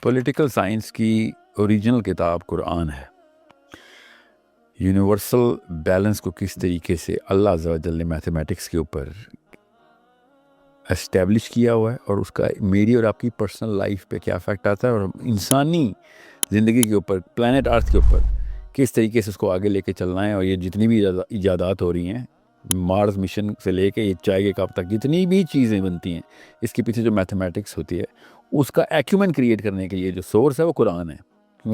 Political science کی original کتاب قرآن ہے. یونیورسل بیلنس کو کس طریقے سے اللہ عز و جل نے میتھمیٹکس کے اوپر اسٹیبلش کیا ہوا ہے اور اس کا میری اور آپ کی پرسنل لائف پہ کیا افیکٹ آتا ہے اور انسانی زندگی کے اوپر پلانٹ ارتھ کے اوپر کس طریقے سے اس کو آگے لے کے چلنا ہے. اور یہ جتنی بھی ایجادات ہو رہی ہیں مارس مشن سے لے کے یہ چائے کے کپ تک جتنی بھی چیزیں بنتی ہیں اس کے پیچھے جو میتھمیٹکس ہوتی ہے اس کا ایکیومن کریٹ کرنے کے لیے جو سورس ہے وہ قرآن ہے.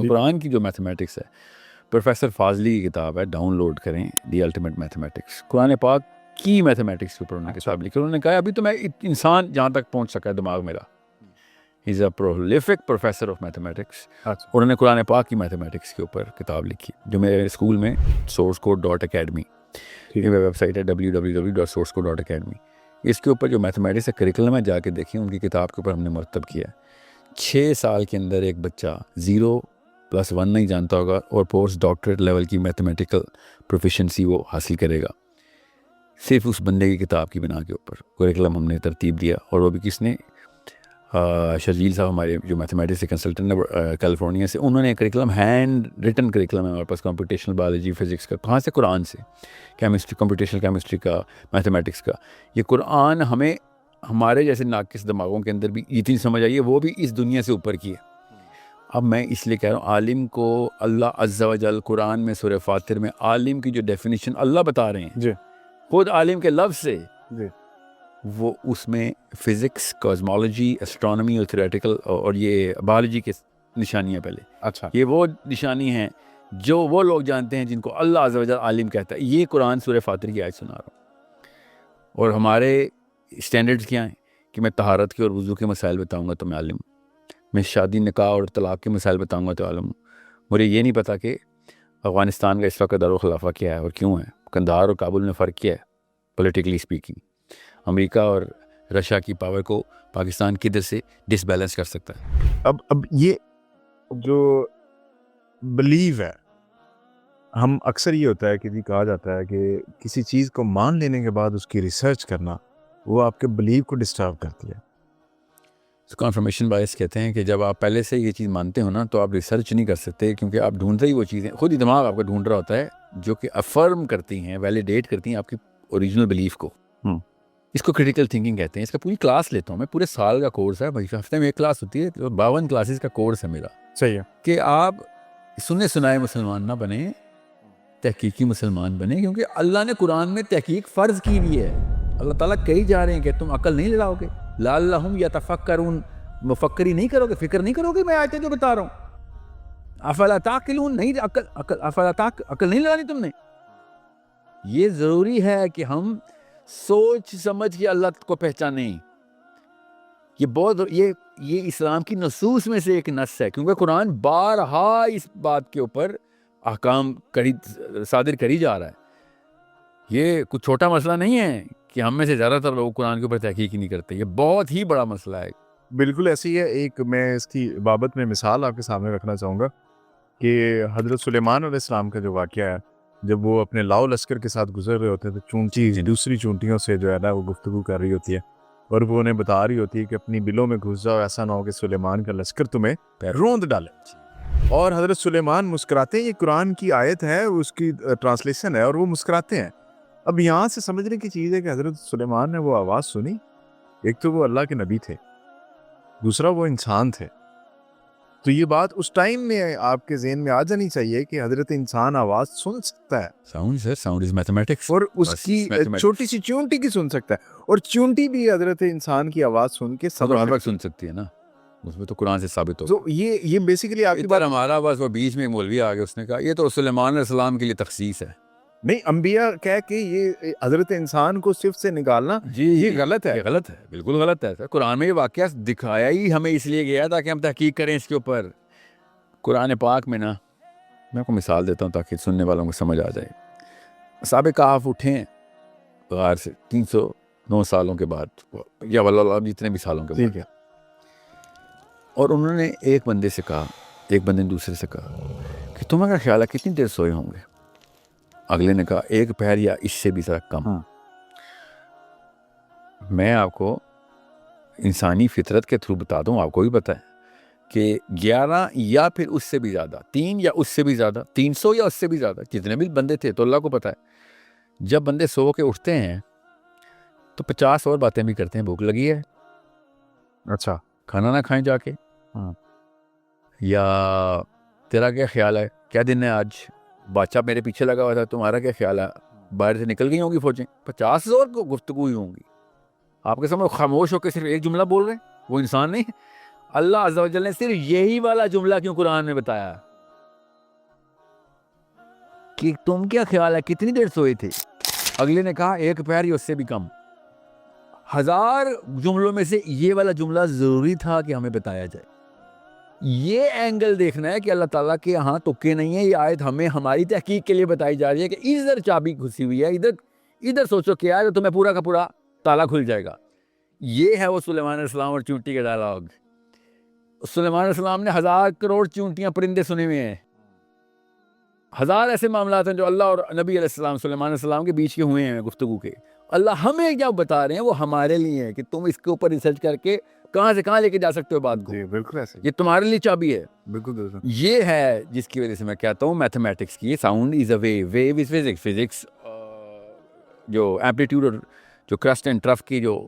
قرآن کی جو میتھمیٹکس ہے پروفیسر فاضلی کی کتاب ہے, ڈاؤن لوڈ کریں, دی الٹیمیٹ میتھمیٹکس. قرآن پاک کی میتھمیٹکس کے اوپر انہوں نے کتاب لکھی. انہوں نے کہا ابھی تو میں انسان جہاں تک پہنچ سکا ہے دماغ میرا, ہی از اے پرولیفک پروفیسر آف میتھمیٹکس. انہوں نے قرآن پاک کی میتھمیٹکس کے اوپر کتاب لکھی جو میرے اسکول میں سورس کوڈ .academy یہ ویب سائٹ ہے www.sourcecode.academy. اس کے اوپر جو میتھمیٹکس کا کریکلم ہے جا کے دیکھیں, ان کی کتاب کے اوپر ہم نے مرتب کیا. 6 سال کے اندر ایک بچہ 0+1 نہیں جانتا ہوگا اور پوسٹ ڈاکٹریٹ لیول کی میتھمیٹیکل پروفیشنسی وہ حاصل کرے گا صرف اس بندے کی کتاب کی بنا کے اوپر. کریکلم ہم نے ترتیب دیا اور وہ بھی کس نے, شرجیل صاحب ہمارے جو میتھمیٹکس کے کنسلٹنٹ ہے کیلیفورنیا سے, انہوں نے کریکلم ہینڈ ریٹن کریکلم ہے ہمارے پاس کمپیوٹیشنل بایولوجی فزکس کا. کہاں سے؟ قرآن سے. کیمسٹری, کمپیوٹیشنل کیمسٹری کا, میتھمیٹکس کا. یہ قرآن ہمیں ہمارے جیسے ناقص دماغوں کے اندر بھی اتنی سمجھ آئی ہے, وہ بھی اس دنیا سے اوپر کی ہے. اب میں اس لیے کہہ رہا ہوں عالم کو اللہ عز و جل قرآن میں سورہ فاتر میں عالم کی جو ڈیفینیشن اللہ بتا رہے ہیں جی خود عالم کے لفظ سے, جی وہ اس میں فزکس, کازمالوجی, اسٹرانومی اور تھیوریٹیکل اور یہ بایولوجی کے نشانیاں پہلے. اچھا, یہ وہ نشانی ہیں جو وہ لوگ جانتے ہیں جن کو اللہ عز و جل عالم کہتا ہے. یہ قرآن سورہ فاتر کی آیت سنا رہا ہوں. اور ہمارے اسٹینڈرڈز کیا ہیں کہ میں طہارت کے اور وضو کے مسائل بتاؤں گا تو میں عالم ہوں, میں شادی نکاح اور طلاق کے مسائل بتاؤں گا تو عالم ہوں. مجھے یہ نہیں پتا کہ افغانستان کا اس وقت دارالخلافہ کیا ہے اور کیوں ہے, قندھار اور کابل میں فرق کیا ہے پولیٹیکلی اسپیکنگ, امریکہ اور رشیا کی پاور کو پاکستان کدھر سے ڈس بیلنس کر سکتا ہے. اب یہ جو بلیو ہے, ہم اکثر یہ ہوتا ہے کہ کہا جاتا ہے کہ کسی چیز کو مان لینے کے بعد اس کی ریسرچ کرنا وہ آپ کے بلیو کو ڈسٹرب کرتی ہے. کنفرمیشن بائس کہتے ہیں کہ جب آپ پہلے سے یہ چیز مانتے ہو نا تو آپ ریسرچ نہیں کر سکتے, کیونکہ آپ ڈھونڈتے ہی وہ چیزیں, خود ہی دماغ آپ کو ڈھونڈ رہا ہوتا ہے جو کہ افرم کرتی ہیں, ویلیڈیٹ کرتی ہیں آپ کی اوریجنل بلیف کو. اس کو کریٹیکل تھنکنگ کہتے ہیں. اس کا پوری کلاس لیتا ہوں میں, پورے سال کا کورس ہے بھائی, ہفتے میں ایک کلاس ہوتی ہے, 52 کلاسز کا کورس ہے میرا. صحیح ہے کہ آپ سنے سنائے مسلمان نہ بنیں, تحقیقی مسلمان بنیں, کیونکہ اللہ نے قرآن میں تحقیق فرض کی ہوئی ہے. اللہ تعالیٰ کہی جا رہے ہیں کہ تم عقل نہیں لڑاؤ گے, لعلہم یتفکرون, مفکری نہیں کرو گے, فکر نہیں کرو گے میں آیتیں جو بتا رہا ہوں. افلا تعقلون, نہیں عقل نہیں لڑانی تم نے. یہ ضروری ہے کہ ہم سوچ سمجھ کے اللہ کو پہچانیں. یہ بہت یہ اسلام کی نصوص میں سے ایک نص ہے, کیونکہ قرآن بارہا اس بات کے اوپر احکام صادر کری جا رہا ہے. یہ کچھ چھوٹا مسئلہ نہیں ہے کہ ہم میں سے زیادہ تر لوگ قرآن کے اوپر تحقیق ہی نہیں کرتے. یہ بہت ہی بڑا مسئلہ ہے. بالکل ایسی ہے. ایک میں اس کی بابت میں مثال آپ کے سامنے رکھنا چاہوں گا کہ حضرت سلیمان علیہ السلام کا جو واقعہ ہے, جب وہ اپنے لاؤ لشکر کے ساتھ گزر رہے ہوتے ہیں تو چونٹی دوسری چونٹیوں سے جو ہے نا وہ گفتگو کر رہی ہوتی ہے اور وہ انہیں بتا رہی ہوتی ہے کہ اپنی بلوں میں گھس جاؤ, ایسا نہ ہو کہ سلیمان کا لشکر تمہیں روند ڈالے. اور حضرت سلیمان مسکراتے ہیں. یہ قرآن کی آیت ہے, اس کی ٹرانسلیشن ہے, اور وہ مسکراتے ہیں. اب یہاں سے سمجھنے کی چیز ہے کہ حضرت سلیمان نے وہ آواز سنی. ایک تو وہ اللہ کے نبی تھے, دوسرا وہ انسان تھے. تو یہ بات اس ٹائم میں آپ کے ذہن میں آ جانی چاہیے کہ حضرت انسان آواز سن سکتا ہے. Sound is mathematics. اور اس کی چھوٹی سی چونٹی کی سن سکتا ہے, اور چونٹی بھی حضرت انسان کی آواز سن کے ہر وقت سن سکتی ہے نا, اس میں تو قرآن سے ثابت ہو. تو یہ بیسیکلی آپ کی بات. ہمارا بس وہ بیچ میں مولوی آ گیا, اس نے کہا یہ تو سلیمان علیہ السلام کے لیے تخصیص ہے. نہیں, انبیاء کہہ کے یہ حضرت انسان کو صرف سے نکالنا یہ غلط ہے. یہ غلط ہے, بالکل غلط ہے. قرآن میں یہ واقعہ دکھایا ہی ہمیں اس لیے گیا تاکہ ہم تحقیق کریں اس کے اوپر. قرآن پاک میں نا, میں آپ کو مثال دیتا ہوں تاکہ سننے والوں کو سمجھ آ جائے. اصحاب کہف اٹھے غار سے 309 سالوں کے بعد, یا واللہ جتنے بھی سالوں کے بعد, اور انہوں نے ایک بندے سے کہا, ایک بندے نے دوسرے سے کہا کہ تمہارا خیال ہے کتنی دیر سوئے ہوں گے؟ اگلے نے کہا 1 پہر یا اس سے بھی ذرا کم. میں آپ کو انسانی فطرت کے تھرو بتا دوں, آپ کو بھی پتہ ہے کہ 11 یا پھر اس سے بھی زیادہ، 3 یا اس سے بھی زیادہ، 300 یا اس سے بھی زیادہ جتنے بھی بندے تھے تو اللہ کو پتہ ہے، جب بندے سو کے اٹھتے ہیں تو 50 اور باتیں بھی کرتے ہیں، بھوک لگی ہے، اچھا کھانا نہ کھائیں جا کے، یا تیرا کیا خیال ہے، کیا دن ہے آج، بادشاہ میرے پیچھے لگا ہوا تھا، تمہارا کیا خیال ہے، باہر سے نکل گئی ہوں گی فوجیں، 50 اور کو گفتگو ہی ہوں گی، آپ کے سامنے خاموش ہو کے صرف ایک جملہ بول رہے ہیں، وہ انسان نہیں ہے۔ اللہ عز و جل نے صرف یہی والا جملہ کیوں قرآن میں بتایا کہ تم کیا خیال ہے کتنی دیر سوئے تھے، اگلے نے کہا 1 پیر یا اس سے بھی کم، 1000 جملوں میں سے یہ والا جملہ ضروری تھا کہ ہمیں بتایا جائے۔ یہ اینگل دیکھنا ہے کہ اللہ تعالیٰ کے ہاں تکے نہیں ہے، یہ آیت ہمیں ہماری تحقیق کے لیے بتائی جا رہی ہے کہ ادھر چابی گھسی ہوئی ہے، ادھر سوچو کیا ہے تو تمہیں پورا کا پورا تالا کھل جائے گا۔ یہ ہے وہ سلیمان علیہ السلام اور چونٹی کا ڈائلاگ۔ سلیمان علیہ السلام نے 1000 کروڑ چونٹیاں پرندے سنے ہوئے ہیں، 1000 ایسے معاملات ہیں جو اللہ اور نبی علیہ السلام سلیمان علیہ السلام کے بیچ کے ہوئے ہیں گفتگو کے۔ اللہ ہمیں کیا بتا رہے ہیں وہ ہمارے لیے ہے کہ تم اس کے اوپر ریسرچ کر کے کہاں سے کہاں لے کے جا سکتے ہو بات کو۔ جی بالکل ایسے یہ تمہارے لیے چابی ہے۔ بالکل درست۔ یہ ہے جس کی وجہ سے میں کہتا ہوں میتھمیٹکس کی sound is a wave is physics, physics جو ایمپلیٹیوڈ اور جو کرسٹ اینڈ ٹرف کی جو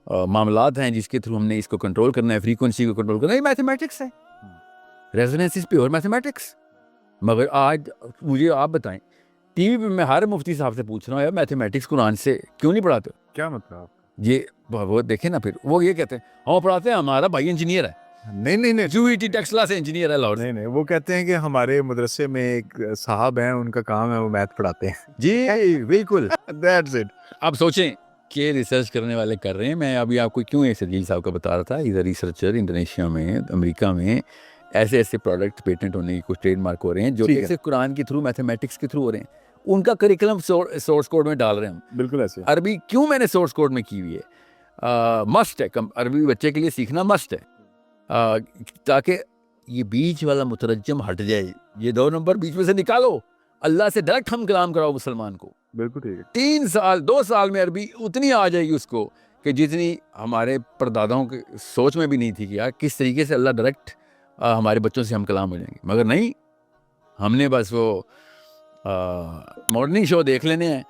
معاملات ہیں جس کے تھرو ہم نے اس کو کنٹرول کرنا ہے، فریکوینسی کو کنٹرول کرنا ہے، یہ میتھمیٹکس ہے، ریزوننس از پیور میتھمیٹکس۔ مگر آج مجھے آپ بتائیں، ٹی وی پہ میں ہر مفتی صاحب سے پوچھ رہا ہوں یار میتھمیٹکس قرآن سے کیوں نہیں پڑھاتے؟ کیا مطلب آپ؟ یہ وہ دیکھیں نا، پھر وہ یہ کہتے ہیں ہم پڑھاتے ہیں، ہمارا بھائی انجینئر ہے، نہیں QET ٹیکسلا سے انجینئر ہے لاہور سے۔ نہیں، وہ کہتے ہیں کہ ہمارے مدرسے میں ایک صاحب ہیں، ان کا کام ہے وہ میتھ پڑھاتے ہیں۔ جی بالکل، That's it۔ اب سوچیں کہ ریسرچ کرنے والے کر رہے ہیں۔ میں ابھی آپ کو کیوں یہ سرجیل صاحب کا بتا رہا تھا، ادھر ریسرچر انڈونیشیا میں، امریکہ میں ایسے پروڈکٹ پیٹنٹ ہونے کی کچھ ٹریڈ مارک ہو رہے ہیں جو کہ قرآن کے تھرو، میتھمیٹکس کے تھرو ہو رہے ہیں، ان کا کریکولم سورس کوڈ میں ڈال رہے ہیں ہم۔ بالکل ایسے۔ عربی کیوں میں نے سورس کوڈ میں کی ہوئی ہے، مسٹ ہے، عربی بچے کے لیے سیکھنا مسٹ ہے، تاکہ یہ بیچ والا مترجم ہٹ جائے، یہ 2 نمبر بیچ میں سے نکالو، اللہ سے ڈائریکٹ ہم کلام کراؤ مسلمان کو۔ بالکل ٹھیک ہے۔ 3 سال 2 سال میں عربی اتنی آ جائے گی اس کو کہ جتنی ہمارے پرداداؤں کی سوچ میں بھی نہیں تھی کہ یار کس طریقے سے اللہ ڈائریکٹ ہمارے بچوں سے ہم کلام ہو جائیں گے۔ مگر نہیں، ہم نے بس وہ مارننگ شو دیکھ لینے ہیں،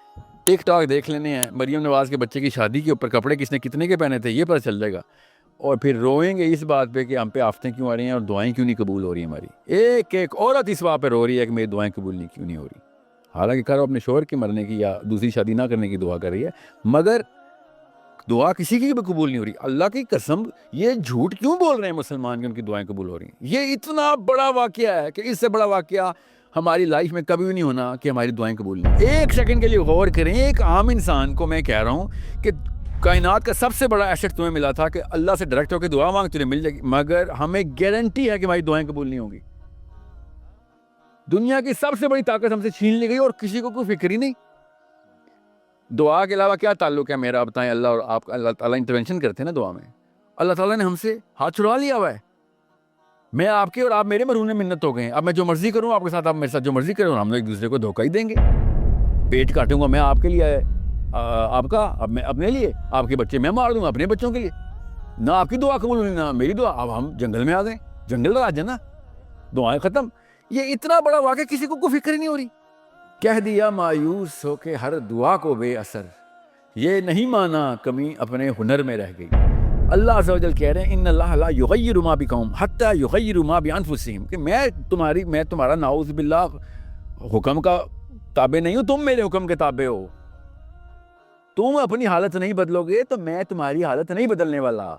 ٹک ٹاک دیکھ لینے ہیں، مریم نواز کے بچے کی شادی کے اوپر کپڑے کس نے کتنے کے پہنے تھے یہ پتہ چل جائے گا، اور پھر روئیں گے اس بات پہ کہ ہم پہ آفتیں کیوں آ رہی ہیں اور دعائیں کیوں نہیں قبول ہو رہی ہیں ہماری۔ ایک عورت اس بات پہ رو رہی ہے کہ میری دعائیں قبول کیوں نہیں ہو رہی، حالانکہ کرو اپنے شوہر کے مرنے کی یا دوسری شادی نہ کرنے کی دعا کر رہی ہے، مگر دعا کسی کی بھی قبول نہیں ہو رہی۔ اللہ کی قسم، یہ جھوٹ کیوں بول رہے ہیں مسلمان کہ ان کی دعائیں قبول ہو رہی ہیں؟ یہ اتنا بڑا واقعہ ہے کہ اس سے بڑا واقعہ ہماری لائف میں کبھی بھی نہیں ہونا کہ ہماری دعائیں قبول نہیں۔ 1 سیکنڈ کے لیے غور کریں، ایک عام انسان کو میں کہہ رہا ہوں کہ کائنات کا سب سے بڑا ایسٹ تمہیں ملا تھا کہ اللہ سے ڈائریکٹ ہو کے دعا مانگ تجھے مل جائے گی، مگر ہمیں گارنٹی ہے کہ ہماری دعائیں قبول نہیں ہوں گی۔ دنیا کی سب سے بڑی طاقت ہم سے چھین لی گئی اور کسی کو کوئی فکر ہی نہیں۔ دعا کے علاوہ کیا تعلق ہے میرا بتائیں؟ اللہ اور آپ کا، اللہ تعالیٰ انٹرونشن کرتے ہیں نا دعا میں، اللہ تعالیٰ نے ہم سے ہاتھ چھڑوا لیا ہوا ہے، میں آپ کے اور آپ میرے مرہون منت ہو گئے ہیں، اب میں جو مرضی کروں آپ کے ساتھ، آپ میرے ساتھ جو مرضی کریں، اور ہم ایک دوسرے کو دھوکہ ہی دیں گے۔ پیٹ کاٹوں گا میں آپ کے لیے، آپ کا، اب میں اپنے لیے، آپ کے بچے میں مار دوں گا اپنے بچوں کے لیے، نہ آپ کی دعا قبول ہونی نہ میری دعا، اب ہم جنگل میں آ گئے، جنگل راج ہے نا، دعائیں ختم۔ یہ اتنا بڑا واقعہ کسی کو کوئی فکر ہی نہیں ہو رہی۔ کہہ دیا مایوس ہو کے ہر دعا کو بے اثر، یہ نہیں مانا کمی اپنے ہنر میں رہ گئی۔ اللہ عز و جل کہہ رہے ہیں ان اللہ لا یغیر ما بقوم حتی یغیر ما بانفسہم، کہ میں تمہارا نعوذ باللہ حکم کا تابع نہیں ہوں، تم میرے حکم کے تابع ہو۔ تم اپنی حالت نہیں بدلو گے تو میں تمہاری حالت نہیں بدلنے والا۔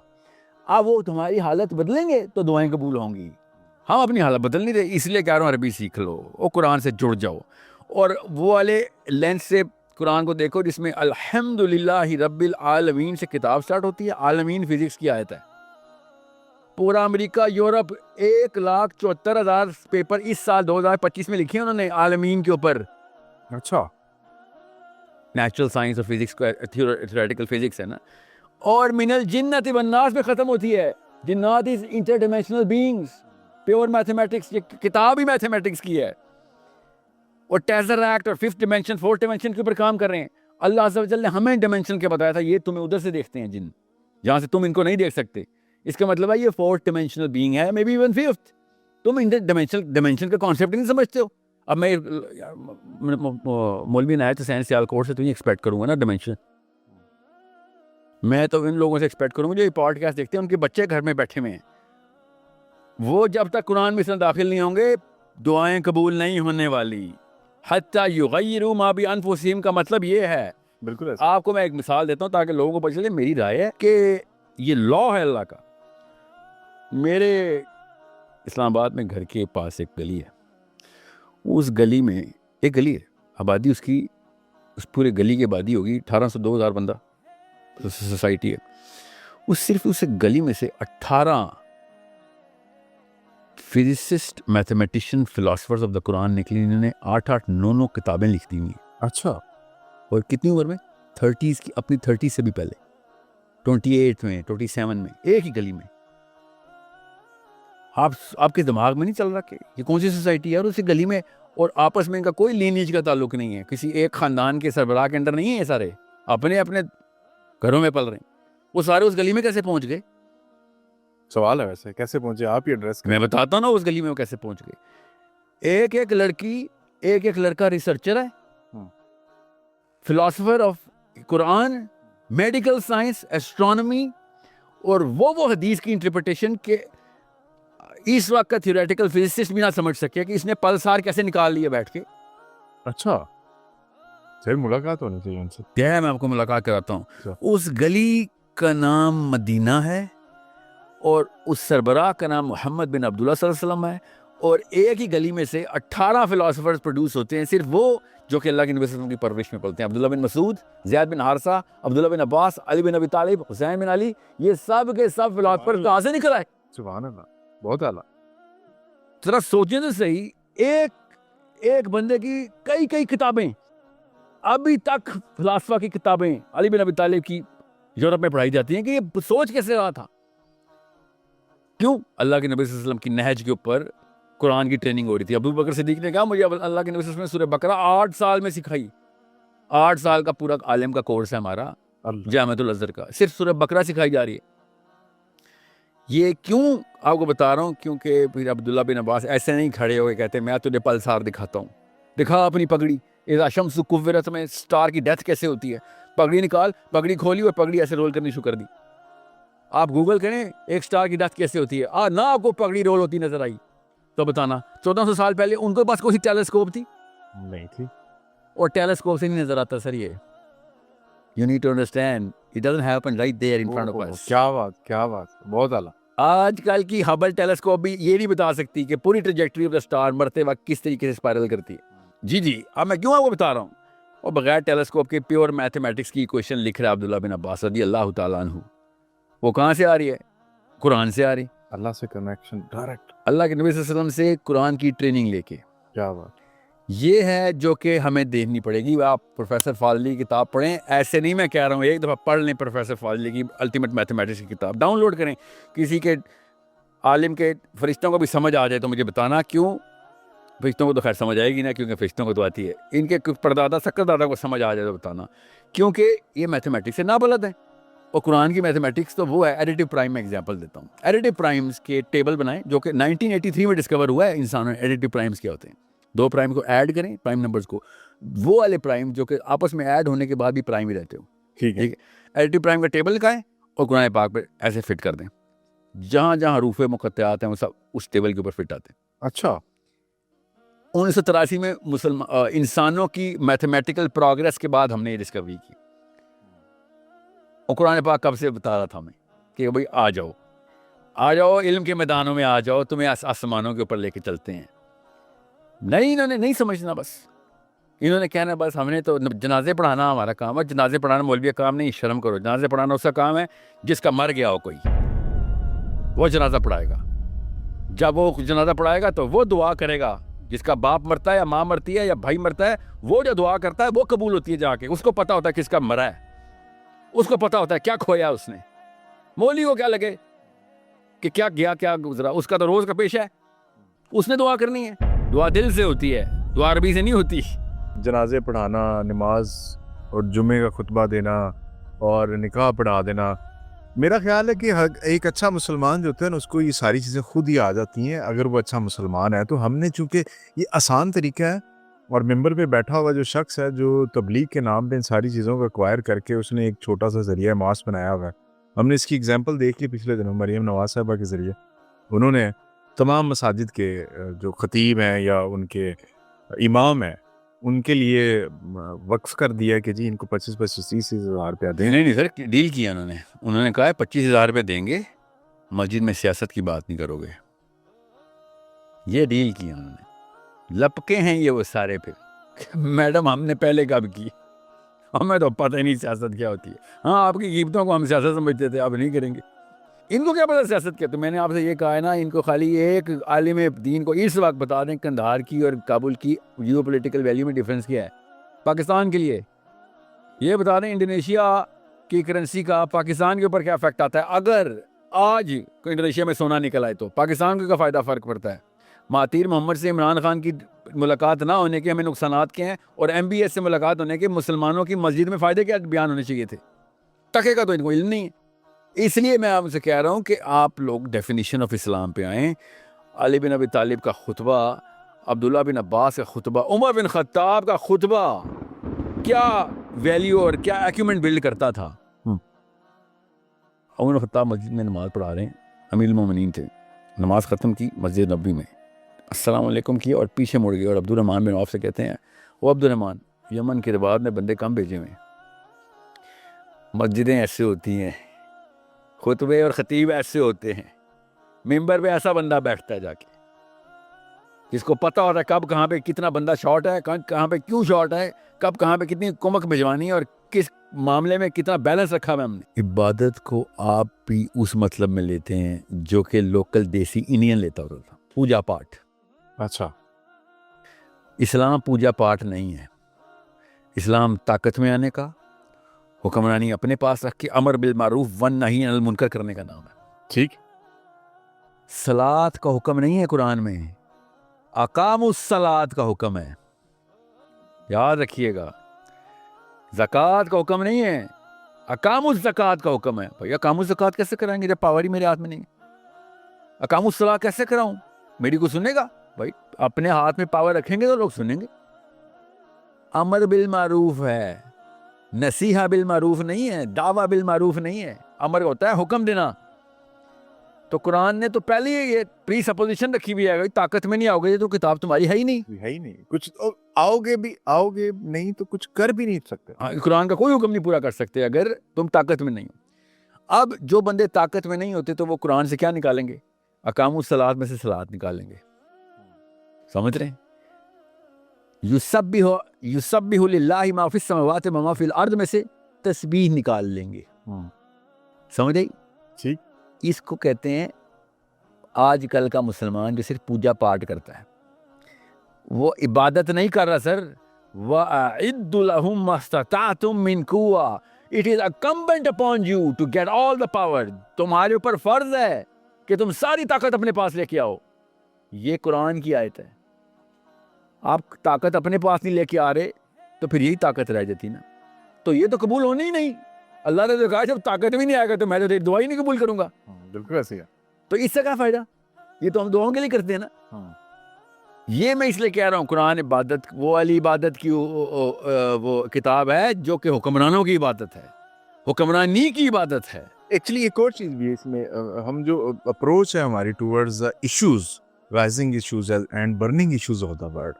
اب وہ تمہاری حالت بدلیں گے تو دعائیں قبول ہوں گی، ہم اپنی حالت بدل نہیں رہے، اس لیے کہہ رہا ہوں عربی سیکھ لو، وہ قرآن سے جڑ جاؤ، اور وہ والے لینس سے قرآن کو دیکھو جس میں الحمدللہ رب العالمین سے کتاب سٹارٹ ہوتی ہے، عالمین فزکس کی آیت ہے۔ پورا امریکہ، یورپ 1,74,000 پیپر اس سال 2025 میں لکھے انہوں نے عالمین کے اوپر۔ اچھا، نیچرل سائنس اور فزکس کو تھیوریٹیکل فزکس ہے نا۔ اور من الجنۃ والناس پہ ختم ہوتی ہے، جنات is interdimensional beings, pure mathematics, یہ کتاب ہی میتھمیٹکس کی ہے۔ اور ٹیزر ایکٹ اور 5th ڈائمینشن 4th ڈائمینشن کے اوپر کام کر رہے ہیں۔ اللہ عز و جل نے ہمیں ڈائمینشن کے بتایا تھا، یہ تمہیں ادھر سے دیکھتے ہیں جن، جہاں سے تم ان کو نہیں دیکھ سکتے، اس کا مطلب ہے یہ 4th ڈائمینشنل بینگ ہے, مے بی ایون 5th. تم ڈائمینشن کا کانسیپٹ نہیں سمجھتے ہو. اب میں مولوی عنایت حسین سیالکوٹ سے تو نہیں ایکسپیکٹ کروں گا نا ڈائمینشن. میں تو ان لوگوں سے ایکسپیکٹ کروں گا جو یہ پوڈ کاسٹ دیکھتے ہیں, ان کے بچے گھر میں بیٹھے ہوئے ہیں, وہ جب تک قرآن میں داخل نہیں ہوں گے دعائیں قبول نہیں ہونے والی. حتی یغیروا ما بانفسہم کا مطلب یہ ہے. بالکل آپ کو میں ایک مثال دیتا ہوں تاکہ لوگوں کو پتہ چلے. میری رائے ہے کہ یہ لا ہے اللہ کا. میرے اسلام آباد میں گھر کے پاس ایک گلی ہے, اس گلی میں ایک گلی ہے, آبادی اس کی, اس پورے گلی کی آبادی ہوگی 1800-2000 بندہ سوسائٹی ہے. اس صرف اس گلی میں سے 18 physicists, mathematicians, philosophers of the Quran نکلی. انہوں نے 8-9 کتابیں لکھ دی ہوئی ہیں. اچھا. اور کتنی عمر میں؟ 30s کی, اپنی 30 سے بھی پہلے, 28 میں, 27 میں, ایک ہی گلی میں. آپ کے دماغ میں نہیں چل رہا کہ یہ کون سی سوسائٹی ہے, اور اسی گلی میں, اور آپس میں ان کا کوئی لینیج کا تعلق نہیں ہے, کسی ایک خاندان کے سربراہ کے اندر نہیں ہے. یہ سارے اپنے اپنے گھروں میں پل رہے ہیں. وہ سارے اس گلی میں کیسے پہنچ گئے؟ سوال ہے ویسے, کیسے پہنچے آپ؟ یہ ایڈریس میں بتاتا ہوں نا اس گلی میں وہ کیسے پہنچ گئے. ایک لڑکی, ایک لڑکا ریسرچر ہے, philosopher of Quran, medical science, astronomy, اور وہ حدیث کی انٹرپریٹیشن کے اس وقت کا تھیوریٹیکل فزسسٹ بھی نہ سمجھ سکے کہ اس نے پلسار کیسے نکال لیا بیٹھ کے. اچھا, پھر ملاقات ہونی چاہیے ان سے. کیا میں آپ کو ملاقات کراتا ہوں. اس گلی کا نام مدینہ ہے, اور اس سربراہ کا نام محمد بن عبداللہ صلی اللہ علیہ وسلم ہے, اور ایک ہی گلی میں سے 18 فلاسفرز پروڈیوس ہوتے ہیں, صرف وہ جو کہ اللہ کے نبی صلی اللہ علیہ وسلم کی پرورش میں پلتے ہیں. عبداللہ بن مسعود, زید بن حارثہ, عبداللہ بن عباس, علی بن ابی طالب, حسین بن علی, یہ سب کے سب فلاسفر کہاں سے نکل آئے؟ سبحان اللہ, بہت اعلیٰ. ذرا سوچیں تو صحیح, ایک بندے کی کئی کتابیں, ابھی تک فلاسفہ کی کتابیں علی بن ابی طالب کی یورپ میں پڑھائی جاتی ہیں کہ یہ سوچ کیسے رہا تھا. کیوں؟ اللہ کے نبی صلی اللہ علیہ وسلم کی نہج کے اوپر قرآن کی ٹریننگ ہو رہی تھی. ابو بکر صدیق نے کہا مجھے اللہ کے نبی صلی اللہ علیہ وسلم نے سورہ بقرہ 8 سال میں سکھائی. 8 سال کا پورا عالم کا کورس ہے ہمارا جامعۃ الازہر کا, صرف سورہ بقرہ سکھائی جا رہی ہے. یہ کیوں آپ کو بتا رہا ہوں, کیونکہ پھر عبداللہ بن عباس ایسے نہیں کھڑے ہو کے کہتے میں تجھے پلسار دکھاتا ہوں, دکھا اپنی پگڑی. اذا شمس کورت میں سٹار کی ڈیتھ کیسے ہوتی ہے, پگڑی نکال, پگڑی کھولی اور پگڑی ایسے رول کرنی شروع کر دی. آپ گوگل کریں ایک سٹار کی ڈیتھ کیسے ہوتی ہے, نہ آپ کو پگڑی رول ہوتی نظر آئی تو بتانا. 1400 سال پہلے ان کے پاس کوئی ٹیلیسکوپ تھی نہیں تھی, اور ٹیلیسکوپ سے نہیں نظر آتا سر. یہ you need to understand it doesn't happen right there in front of us. کیا بات, بہت اعلیٰ. آج کل کی ہبل ٹیلیسکوپ بھی یہ نہیں بتا سکتی کہ پوری ٹریجیکٹری آف دا سٹار مرتے وقت کس طریقے سے اسپائرل کرتی ہے. جی اب میں کیوں آپ کو بتا رہا ہوں. اور بغیر ٹیلیسکوپ کے پیور میتھمیٹکس کی ایکویشن لکھ رہا ہے عبداللہ بن عباس رضی اللہ تعالیٰ عنہ. وہ کہاں سے آ رہی ہے؟ قرآن سے آ رہی. اللہ سے کنیکشن ڈائریکٹ, اللہ کے نبی صلی اللہ علیہ وسلم سے قرآن کی ٹریننگ لے کے. کیا بات. یہ ہے جو کہ ہمیں دیکھنی پڑے گی. آپ پروفیسر فاضلی کی کتاب پڑھیں, ایسے نہیں میں کہہ رہا ہوں, ایک دفعہ پڑھ لیں پروفیسر فاضلی کی الٹیمیٹ میتھمیٹکس کی کتاب, ڈاؤن لوڈ کریں. کسی کے عالم کے فرشتوں کو بھی سمجھ آ جائے تو مجھے بتانا. کیوں؟ فرشتوں کو تو خیر سمجھ آئے گی نا, کیونکہ فرشتوں کو تو آتی ہے. ان کے پردادا سکر دادا کو سمجھ آ جائے تو بتانا, کیونکہ یہ میتھمیٹکس سے نابلد ہیں. اور قرآن کی میتھمیٹکس تو وہ ہے. ایڈیٹو پرائم میں ایگزامپل دیتا ہوں. ایڈیٹو پرائمز کے ٹیبل بنائیں, جو کہ 1983 میں ڈسکور ہوا ہے انسانوں نے. ایڈیٹو پرائمز کیا ہوتے ہیں؟ 2 پرائم کو ایڈ کریں, پرائم نمبرز کو, وہ والے پرائم جو کہ آپس میں ایڈ ہونے کے بعد بھی پرائم ہی رہتے ہو. ٹھیک ہے. ایڈیٹو پرائم کا ٹیبل لکھائیں اور قرآن پاک پہ ایسے فٹ کر دیں. جہاں حروف مقطعات ہیں وہ سب اس ٹیبل کے اوپر فٹ آتے ہیں. اچھا. 1983 میں انسانوں کی میتھمیٹیکل پروگرس کے بعد ہم نے یہ ڈسکوری کی. اور قرآن پاک کب سے بتا رہا تھا ہمیں کہ بھائی آ جاؤ علم کے میدانوں میں آ جاؤ, تمہیں آسمانوں کے اوپر لے کے چلتے ہیں. نہیں, انہوں نے نہیں سمجھنا. بس انہوں نے کہنا بس ہم نے تو جنازے پڑھانا ہمارا کام ہے. جنازے پڑھانا مولوی کا کام نہیں, شرم کرو. جنازے پڑھانا اس کا کام ہے جس کا مر گیا ہو کوئی, وہ جنازہ پڑھائے گا. جب وہ جنازہ پڑھائے گا تو وہ دعا کرے گا. جس کا باپ مرتا ہے یا ماں مرتی ہے یا بھائی مرتا ہے, وہ جو دعا کرتا ہے وہ قبول ہوتی ہے جا کے. اس کو پتا ہوتا ہے کس کا مرا ہے, اس کو پتا ہوتا ہے کیا کھویا اس نے. مولوی کو کیا لگے کہ کیا گیا کیا گزرا, اس کا تو روز کا پیشہ ہے. اس نے دعا کرنی ہے. دعا دل سے ہوتی ہے, دعا عربی سے نہیں ہوتی. جنازے پڑھانا, نماز اور جمعے کا خطبہ دینا اور نکاح پڑھا دینا, میرا خیال ہے کہ ایک اچھا مسلمان جو ہوتا ہے نا اس کو یہ ساری چیزیں خود ہی آ جاتی ہیں اگر وہ اچھا مسلمان ہے. تو ہم نے چونکہ یہ آسان طریقہ ہے اور ممبر پہ بیٹھا ہوا جو شخص ہے جو تبلیغ کے نام پہ ان ساری چیزوں کو ایکوائر کر کے اس نے ایک چھوٹا سا ذریعہ معاش بنایا ہوا ہے. ہم نے اس کی اگزامپل دیکھ لی پچھلے دنوں مریم نواز صاحبہ کے ذریعے. انہوں نے تمام مساجد کے جو خطیب ہیں یا ان کے امام ہیں ان کے لیے وقف کر دیا کہ جی ان کو 25-30 ہزار روپیہ دیں. نہیں سر, ڈیل کیا انہوں نے کہا ہے 25,000 روپے دیں گے, مسجد میں سیاست کی بات نہیں کرو گے. یہ ڈیل کیا انہوں نے. لپکے ہیں یہ وہ سارے. پھر میڈم ہم نے پہلے کب کی, ہمیں تو پتہ ہی نہیں سیاست کیا ہوتی ہے. ہاں آپ کی قیمتوں کو ہم سیاست سمجھتے تھے, اب نہیں کریں گے. ان کو کیا پتہ سیاست کیا. تو میں نے آپ سے یہ کہا ہے نا, ان کو خالی ایک عالم دین کو اس وقت بتا دیں قندھار کی اور کابل کی جیو پولیٹیکل ویلیو میں ڈیفرنس کیا ہے پاکستان کے لیے. یہ بتا دیں انڈونیشیا کی کرنسی کا پاکستان کے اوپر کیا افیکٹ آتا ہے. اگر آج انڈونیشیا میں سونا نکل آئے تو پاکستان کو کیا فائدہ فرق پڑتا ہے. مہاتیر محمد سے عمران خان کی ملاقات نہ ہونے کے ہمیں نقصانات کے ہیں, اور ایم بی ایس سے ملاقات ہونے کے مسلمانوں کی مسجد میں فائدے کیا بیان ہونے چاہیے تھے. ٹکے کا تو ان کو علم نہیں ہے. اس لیے میں آپ سے کہہ رہا ہوں کہ آپ لوگ ڈیفینیشن آف اسلام پہ آئیں. علی بن ابی طالب کا خطبہ, عبداللہ بن عباس کا خطبہ, عمر بن خطاب کا خطبہ کیا ویلیو اور کیا ایکومنٹ بلڈ کرتا تھا. عمر بن خطاب مسجد میں نماز پڑھا رہے ہیں, امیر المومنین تھے. نماز ختم کی مسجد نبوی میں, السلام علیکم کیا اور پیچھے مڑ گئے, اور عبد الرحمن بن عوف سے کہتے ہیں وہ عبد الرحمن یمن کے رباط میں بندے کم بھیجے ہوئے ہیں, مسجدیں ایسے ہوتی ہیں, خطبے اور خطیب ایسے ہوتے ہیں, ممبر پہ ایسا بندہ بیٹھتا ہے جا کے جس کو پتہ ہوتا ہے کب کہاں پہ کتنا بندہ شارٹ ہے, کہاں پہ کیوں شارٹ ہے, کب کہاں پہ کتنی کمک بھجوانی ہے, اور کس معاملے میں کتنا بیلنس رکھا ہوا ہم نے. عبادت کو آپ بھی اس مطلب میں لیتے ہیں جو کہ لوکل دیسی انڈین لیتا ہوتا تھا, پوجا پاٹ. اچھا, اسلام پوجا پاٹ نہیں ہے. اسلام طاقت میں آنے کا, حکمرانی اپنے پاس رکھ کے امر بالمعروف والنہی عن المنکر کرنے کا نام ہے. ٹھیک. صلاۃ کا حکم نہیں ہے قرآن میں, اقام الصلاۃ کا حکم ہے, یاد رکھیے گا. زکوٰۃ کا حکم نہیں ہے, اقام الزکوٰۃ کا حکم ہے. بھائی اقام الزکوٰۃ کیسے کرائیں گے جب پاور ہی میرے ہاتھ میں نہیں ہے. اقام الصلاۃ کیسے کراؤں, میری کو سنے گا. بھائی اپنے ہاتھ میں پاور رکھیں گے تو لوگ سنیں گے. امر بالمعروف ہے, نصیحہ بالمعروف نہیں ہے, دعویٰ بالمعروف نہیں ہے. امر ہوتا ہے حکم دینا. تو قرآن نے تو پہلے یہ پری سپوزیشن رکھی ہوئی ہے, طاقت میں نہیں آؤ گے تو کتاب تمہاری ہے ہی نہیں. ہے ہی نہیں کچھ. آؤ گے نہیں تو کچھ کر بھی نہیں سکتے. قرآن کا کوئی حکم نہیں پورا کر سکتے اگر تم طاقت میں نہیں ہو. اب جو بندے طاقت میں نہیں ہوتے تو وہ قرآن سے کیا نکالیں گے, اقام الصلاۃ میں سے صلاۃ نکالیں گے. سمجھ رہے ہیں. یسبح للہ ما فی السماوات و ما فی الارض میں سے تسبیح نکال لیں گے. سمجھ آئی. ٹھیک. اس کو کہتے ہیں آج کل کا مسلمان جو صرف پوجا پاٹ کرتا ہے, وہ عبادت نہیں کر رہا سر. وَأَعِدُّ لَهُم مَّا اسْتَطَعْتُم مِّن قُوَّةٍ It is incumbent upon you to get all the power. تمہارے اوپر فرض ہے کہ تم ساری طاقت اپنے پاس لے کے آؤ. یہ قرآن کی آیت ہے. آپ طاقت اپنے پاس نہیں لے کے آ رہے تو پھر یہی طاقت رہ جاتی نا. تو یہ تو قبول ہونی ہی نہیں. اللہ نے تو کہا جب طاقت بھی نہیں آئے گا تو میں تو تیری دعا ہی نہیں قبول کروں گا. بالکل ایسے ہی ہے. تو اس سے کیا فائدہ. یہ تو ہم دعاؤں کے لیے کرتے ہیں نا. یہ میں اس لیے کہہ رہا ہوں قرآن عبادت وہ والی عبادت کی وہ کتاب ہے جو کہ حکمرانوں کی عبادت ہے, حکمرانی کی عبادت ہے. ایکچولی ایک اور چیز بھی ہے اس میں, ہم جو اپروچ ہے ہماری towards issues, rising issues and burning issues of the world,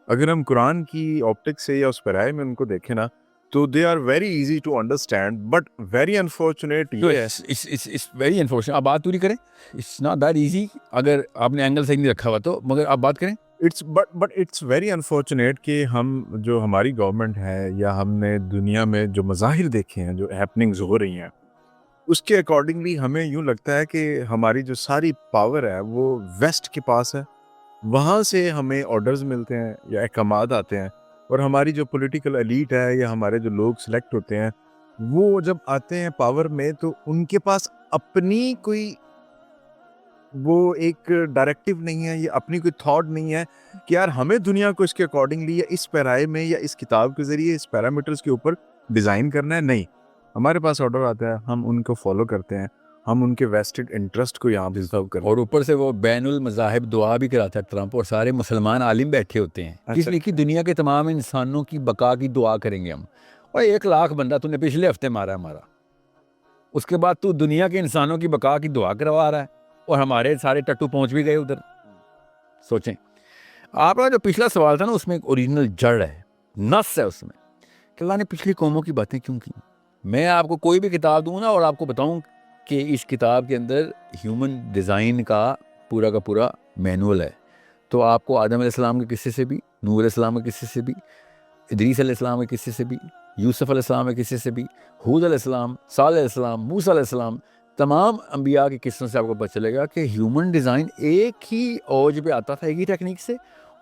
اگر ہم قرآن کی آپٹک سے یا اس پیرائے میں ان کو دیکھیں نا تو they are very easy to understand but very unfortunate. Very unfortunate. آپ بات پوری کریں. اٹس ناٹ دیٹ ایزی اگر آپ نے اینگل صحیح نہیں رکھا ہوا تو, مگر آپ بات کریں. بٹ اٹس ویری انفارچونیٹ کہ ہم جو ہماری گورنمنٹ ہے یا ہم نے دنیا میں جو مظاہر دیکھے ہیں, جو ہیپننگز ہو رہی ہیں, اس کے اکارڈنگلی ہمیں یوں لگتا ہے کہ ہماری جو ساری پاور ہے وہ ویسٹ کے پاس ہے. وہاں سے ہمیں آرڈرز ملتے ہیں یا احکامات آتے ہیں, اور ہماری جو پولیٹیکل ایلیٹ ہے یا ہمارے جو لوگ سلیکٹ ہوتے ہیں وہ جب آتے ہیں پاور میں تو ان کے پاس اپنی کوئی وہ ایک ڈائریکٹیو نہیں ہے, یا اپنی کوئی تھاٹ نہیں ہے کہ یار ہمیں دنیا کو اس کے اکارڈنگلی یا اس پیرائے میں یا اس کتاب کے ذریعے اس پیرامیٹرز کے اوپر ڈیزائن کرنا ہے. نہیں, ہمارے پاس آرڈر آتا ہے, ہم ان کو فالو کرتے ہیں, ہم ان کے ویسٹڈ انٹرسٹ کو یہاں پہ سرو کرتے ہیں. اور اوپر سے وہ بین المذاہب دعا بھی کراتا ہے ٹرمپ, اور سارے مسلمان عالم بیٹھے ہوتے ہیں کس لیے کہ دنیا کے تمام انسانوں کی بقا کی دعا کریں گے ہم. اور 1 لاکھ بندہ تو نے پچھلے ہفتے مارا ہمارا, اس کے بعد تو دنیا کے انسانوں کی بقا کی دعا کروا رہا ہے, اور ہمارے سارے ٹٹو پہنچ بھی گئے ادھر. سوچیں آپ کا جو پچھلا سوال تھا نا, اس میں ایک اوریجنل جڑ ہے, نس ہے اس میں, کہ اللہ نے پچھلی قوموں کی باتیں کیوں کی. میں آپ کو کوئی بھی کتاب دوں نا اور آپ کو بتاؤں کہ اس کتاب کے اندر ہیومن ڈیزائن کا پورا مینول ہے, تو آپ کو آدم علیہ السلام کے قصے سے بھی, نوح علیہ السلام کے قصے سے بھی, ادریس علیہ السلام کے قصے سے بھی, یوسف علیہ السلام کے قصے سے بھی, ہود علیہ السلام, صالح علیہ السلام, موسیٰ علیہ السلام, تمام انبیاء کے قصوں سے آپ کو پتہ چلے گا کہ ہیومن ڈیزائن ایک ہی اوج پہ آتا تھا, ایک ہی ٹیکنیک سے,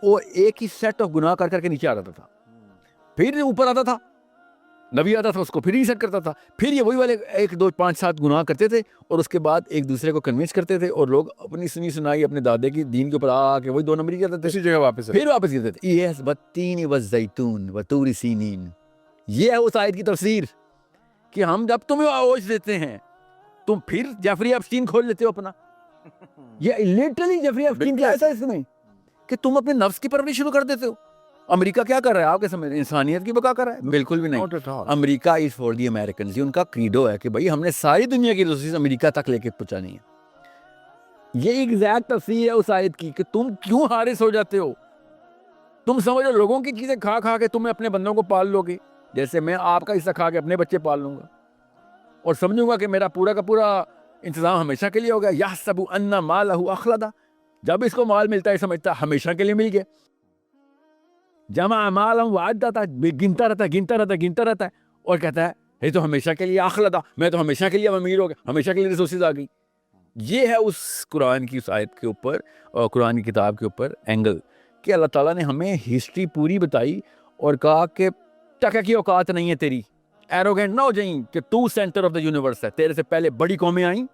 اور ایک ہی سیٹ آف گناہ کر کے نیچے آ جاتا تھا, پھر اوپر آتا تھا, نبی آتا تھا اس کو پھر ریسیٹ کرتا تھا, پھر یہ وہی والے 1 2 5 7 گناہ کرتے تھے, اور اس کے بعد ایک دوسرے کو کنوینس کرتے تھے, اور لوگ اپنی سنی سنائی اپنے دادے کی دین کے اوپر آ کے وہی 2 نمبر کرتے تھے, اسی جگہ واپس پھر واپس کرتے تھے. یس والتین والزیتون وطور سینین, یہ ہے اس آیت کی تفسیر کہ ہم جب تمہیں اوج دیتے ہیں تم پھر جیفری ایپسٹین کھول لیتے ہو اپنا. یہ لٹرلی جیفری ایپسٹین کیا ایسا اس میں کہ تم اپنے نفس کی پرورش شروع کر دیتے ہو. امریکہ کیا کر رہا ہے آپ کے سمجھ, انسانیت کی بقا کر رہا ہے؟ بالکل بھی نہیں. امریکہ از فار دی امریکنز, یہ ان کا کریڈو ہے کہ بھائی ہم نے ساری دنیا کی ریسورسز امریکہ تک لے کے پہنچانی ہے. یہ ایگزیکٹ تفسیر ہے اس آیت کی کہ تم کیوں حارث ہو جاتے ہو. تم سمجھو لوگوں کی چیزیں کھا کھا کے تم اپنے بندوں کو پال لو گے, جیسے میں آپ کا حصہ کھا کے اپنے بچے پال لوں گا, اور سمجھوں گا کہ میرا پورا کا پورا انتظام ہمیشہ کے لیے ہوگا. یحسب ان مالہ اخلدہ, جب اس کو مال ملتا ہے سمجھتا ہے ہمیشہ کے لیے مل گیا. جمع مالا وعدہ, گنتا رہتا ہے اور کہتا ہے یہ تو ہمیشہ کے لیے اخلدہ, میں تو ہمیشہ کے لیے امیر ہو گیا, ہمیشہ کے لیے ریسورسز آ گئی. یہ ہے اس قرآن کی اس آیت کے اوپر اور قرآن کی کتاب کے اوپر اینگل, کہ اللہ تعالیٰ نے ہمیں ہسٹری پوری بتائی اور کہا کہ ٹکا کی اوقات نہیں ہے تیری, ایروگینٹ نہ ہو جائیں کہ تو سینٹر آف دا یونیورس ہے. تیرے سے پہلے بڑی قومیں آئیں,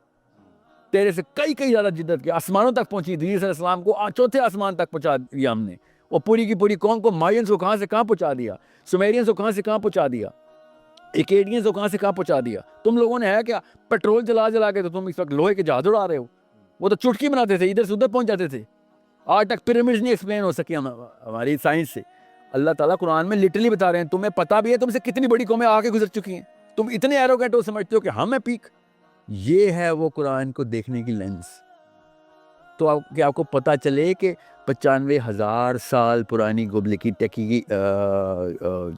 تیرے سے کئی زیادہ جدت کے آسمانوں تک پہنچی. ادریس علیہ السلام کو 4تھے آسمان تک پہنچا دیا ہم نے, اور پوری کی پوری قوم کو مائنز کو کہاں سے کہاں پہنچا دیا, سومیرینز کو کہاں سے کہاں پہنچا دیا, ایکیڈینز کو کہاں سے کہاں پہنچا دیا. تم لوگوں نے ہے کیا پیٹرول جلا کے, تو تم اس وقت لوہے کے جہاز اڑا رہے ہو. وہ تو چٹکی بناتے تھے, ادھر سے ادھر پہنچ جاتے تھے. آج تک پیرامڈز نہیں ایکسپلین ہو سکی ہماری سائنس سے. اللہ تعالیٰ قرآن میں لٹرلی بتا رہے ہیں, تمہیں پتہ بھی ہے تم سے کتنی بڑی قومیں آ کے گزر چکی ہیں, تم اتنے ایروگینٹ ہو سمجھتے ہو کہ ہم ہیں پیک. یہ ہے وہ قرآن کو دیکھنے کی لینس. تو آپ کو پتہ چلے کہ 95,000 سال پرانی گبلکی ٹیکی کی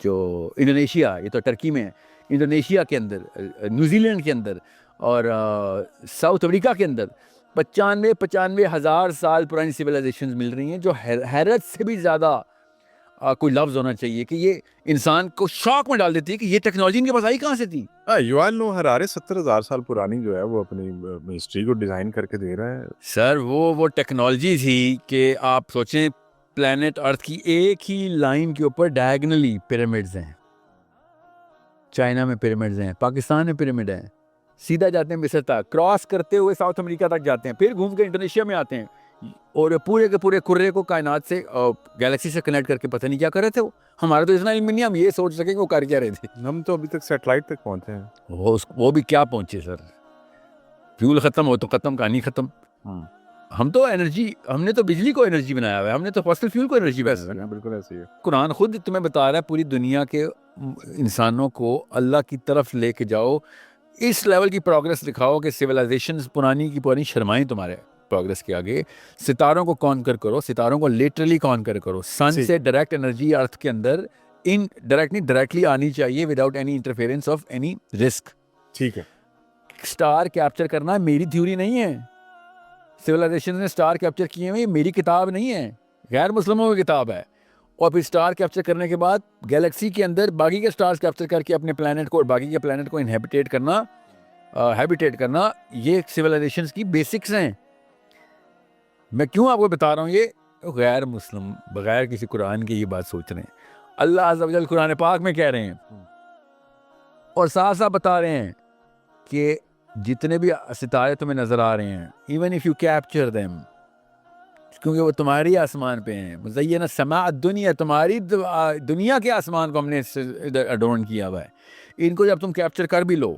جو انڈونیشیا, یہ تو ٹرکی میں ہے, انڈونیشیا کے اندر, نیوزی لینڈ کے اندر اور ساؤتھ افریقہ کے اندر 95,000 سال پرانی سویلائزیشنز مل رہی ہیں, جو حیرت سے بھی زیادہ کوئی لفظ ہونا چاہیے کہ یہ انسان کو شوق میں ڈال دیتی ہے کہ یہ ٹیکنالوجی ان کے پاس آئی کہاں سے تھی. یوال نوح ہرارے 70,000 سال پرانی جو ہے وہ اپنی ہسٹری کو ڈیزائن کر کے دے رہا ہے. سر وہ ٹیکنالوجی تھی کہ آپ سوچیں پلانٹ ارتھ کی ایک ہی لائن کے اوپر ڈائیگنلی پیرامڈز ہیں. چائنا میں پیرامڈز ہیں, پاکستان میں پیرامڈ ہیں, سیدھا جاتے ہیں مصر تک, کراس کرتے ہوئے ساؤتھ امریکہ تک جاتے ہیں, پھر گھوم کے انڈونیشیا میں آتے ہیں, اور پورے کے پورے کرے کو کائنات سے گیلیکسی سے کنیکٹ کر کے پتہ نہیں کیا کر رہے تھے. وہ ہمارا تو اتنا علم نہیں, ہم یہ سوچ سکیں کہ وہ کر کیا رہے تھے. ہم تو ابھی تک سیٹلائٹ تک پہنچے ہیں. وہ بھی کیا پہنچے سر, فیول ختم ہو تو ختم, کہانی ختم. ہم تو انرجی, ہم نے تو بجلی کو انرجی بنایا ہوا ہے, ہم نے تو فاسل فیول کو انرجی بنایا ہے. بالکل ایسے ہی ہے. قرآن خود تمہیں بتا رہا ہے پوری دنیا کے انسانوں کو اللہ کی طرف لے کے جاؤ, اس لیول کی پروگرس دکھاؤ کہ سویلائزیشنز پرانی کی پرانی شرمائیں تمہارے پروگرس کے آگے. ستاروں کو کانکر کرو, ستاروں کو لٹرلی کانکر کرو. سن سے ڈائریکٹ انرجی ارتھ کے اندر ڈائریکٹلی آنی چاہیے without any interference of any risk. ٹھیک ہے. سٹار کیپچر کرنا میری تھیوری نہیں ہے, سویلائزیشن نے سٹار کیپچر کیے ہوئے, میری کتاب نہیں ہے, غیر مسلموں کی کتاب ہے. اور پھر سٹار کیپچر کرنے کے بعد گیلیکسی کے اندر باقی کے سٹارز کیپچر کر کے اپنے پلانٹ کو اور باقی کے پلانٹ کو ہیبیٹیٹ کرنا, یہ سویلائزیشنز کی بیسکس ہیں. میں کیوں آپ کو بتا رہا ہوں, یہ غیر مسلم بغیر کسی قرآن کے یہ بات سوچ رہے ہیں. اللہ عز و جل قرآن پاک میں کہہ رہے ہیں اور ساتھ ساتھ بتا رہے ہیں کہ جتنے بھی ستارے تمہیں نظر آ رہے ہیں, even if you capture them, کیونکہ وہ تمہاری آسمان پہ ہیں. مزینہ سماع الدنیا, تمہاری دنیا کے آسمان کو ہم نے اڈورن کیا ہوا ہے. ان کو جب تم کیپچر کر بھی لو,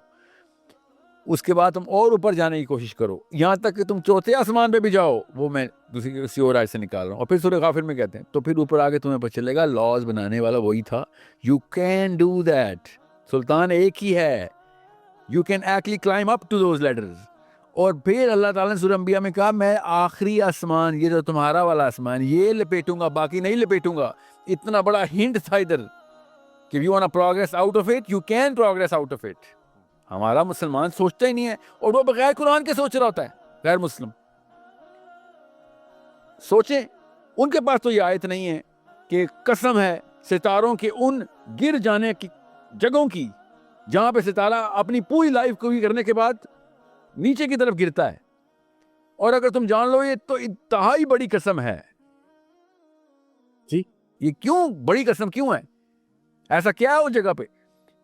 اس کے بعد تم اور اوپر جانے کی کوشش کرو, یہاں تک کہ تم چوتھے آسمان پہ بھی جاؤ, وہ میں کسی اور آیت سے نکال رہا ہوں. اور پھر سورہ غافر میں کہتے ہیں تو پھر اوپر آگے تمہیں پتہ چلے گا لاز بنانے والا وہی تھا. یو کین ڈو دیٹ, سلطان ایک ہی ہے. You can actually climb up to those leaders. اور پھر اللہ تعالیٰ نے سورہ انبیاء میں کہا میں آخری آسمان, یہ جو تمہارا والا آسمان, یہ لپیٹوں گا, باقی نہیں لپیٹوں گا. اتنا بڑا ہنٹ تھا ادھر کہ you want progress out of it, you can progress out of it. ہمارا مسلمان سوچتا ہی نہیں ہے, اور وہ بغیر قرآن کے سوچ رہا ہوتا ہے. غیر مسلم سوچیں, ان کے پاس تو یہ آیت نہیں ہے کہ قسم ہے ستاروں کے ان گر جانے کی جگہوں کی جہاں پہ ستارہ اپنی پوری لائف کو بھی کرنے کے بعد نیچے کی طرف گرتا ہے. اور اگر تم جان لو یہ تو انتہائی بڑی قسم ہے. جی یہ کیوں بڑی قسم کیوں ہے؟ ایسا کیا ہے اس جگہ پہ؟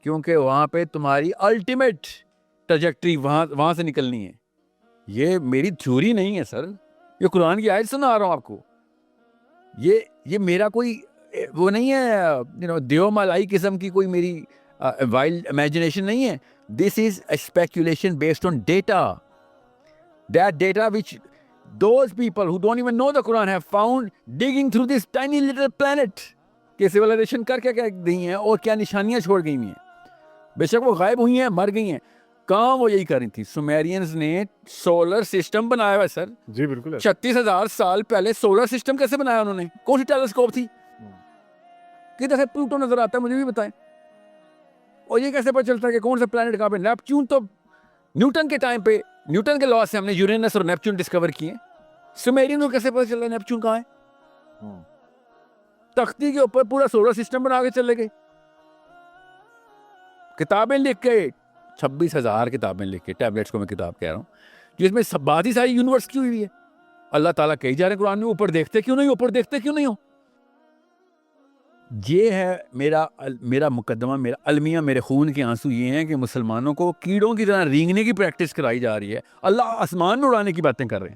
کیونکہ وہاں پہ تمہاری الٹیمیٹ ٹریجیکٹری وہاں سے نکلنی ہے. یہ میری تھیوری نہیں ہے سر, یہ قرآن کی آیت سنا رہا ہوں آپ کو. یہ میرا کوئی وہ نہیں ہے دیو مالائی قسم کی کوئی میری وائلڈ امیجنیشن نہیں ہے. This is a speculation based on data. That data which those people who don't even know the Quran have found digging through this tiny little planet کہ civilization کر کیا گئی ہیں اور کیا نشانیاں چھوڑ گئی ہیں. بے شک وہ غائب ہوئی ہیں, مر گئی ہیں, کام وہ یہی کر رہی تھی. سومیرینز نے سولر سسٹم بنایا ہوا سر. جی بالکل. 36,000 سال پہلے سولر سسٹم کیسے بنایا انہوں نے؟ کون سی ٹیلیسکوپ تھی؟ کدھر سے پلوٹو نظر آتا ہے مجھے بھی بتائیں. اور یہ کیسے پتہ چلتا ہے کہ کون سا پلانٹ کہاں پہ؟ نیپچون تو نیوٹن کے ٹائم پہ, نیوٹن کے لا سے ہم نے یورینس اور نیپچون ڈسکور کیے. سومیرین کو کیسے پتہ چلا نیپچون کہاں ہے؟ تختی کے اوپر پورا سولر سسٹم بنا کے چلے گئے. کتابیں لکھ کے 26,000 کتابیں لکھ کے, ٹیبلیٹس کو میں کتاب کہہ رہا ہوں, جس میں بات ہی ساری یونیورس کی ہوئی ہے. اللہ تعالیٰ کہی جا رہے ہیں قرآن میں, اوپر دیکھتے کیوں نہیں, اوپر دیکھتے کیوں نہیں ہو. یہ ہے میرا مقدمہ, میرا المیہ, میرے خون کے آنسو یہ ہیں کہ مسلمانوں کو کیڑوں کی طرح رینگنے کی پریکٹس کرائی جا رہی ہے. اللہ آسمان میں اڑانے کی باتیں کر رہے ہیں.